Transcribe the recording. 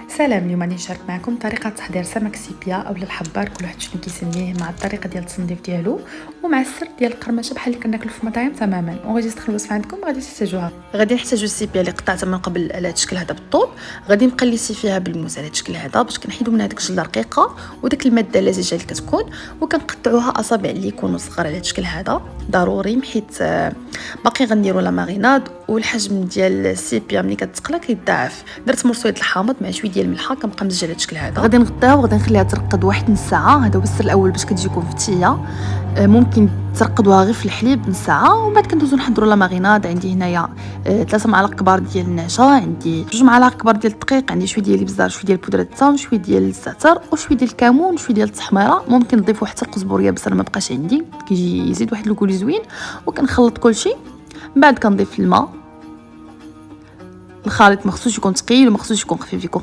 سلام. اليوم غادي نشارك معكم طريقه تحضير سمك سيبيا اولا الحبار، كل واحد شنو كيسميه، مع الطريقه ديال التنظيف ديالو ومع السر ديال القرمشه بحال اللي كناكلو في المطاعم تماما. وغادي تدخل الوصفه عندكم غادي تحتاجوها. غادي نحتاجو السيبيا اللي قطعتها من قبل على هذا الشكل هذا بالطول. غادي مقليسي فيها بالموس على هذا الشكل هذا باش كنحيدو من هذيك الجله رقيقه وداك الماده اللزجه اللي كتكون، وكنقطعوها اصابع اللي يكونوا صغار على هذا الشكل هذا ضروري، حيت باقي غنديروا لا ماريناد. والحجم ديال السيبيا ملي كتقلى كيتضاعف. درت مرصويه الحامض مع شويه ديال الملحه كنبقى مزجه على هذا الشكل هذا. غادي نغطيها وغادي نخليها ترقد واحد نص ساعه. هذا هو السر الاول باش كتجيكم فتيه. ممكن ترقدوها غير في الحليب نص ساعه، ومن بعد كندوزو نحضروا لا ماريناد. عندي هنايا 3 معالق كبار ديال النشا، عندي 2 معالق كبار ديال الدقيق، عندي شويه ديال الابزار، شويه ديال بودره الثوم، شويه ديال الزعتر وشويه ديال الكمون وشويه ديال التحميره. ممكن نضيفوا حتى القزبوريه بصر ما بقاش عندي، كيجي يزيد واحد الكول زوين. وكنخلط كلشي، من بعد كنضيف الماء. الخليط ما خصوش يكون ثقيل وما خصوش يكون خفيف، يكون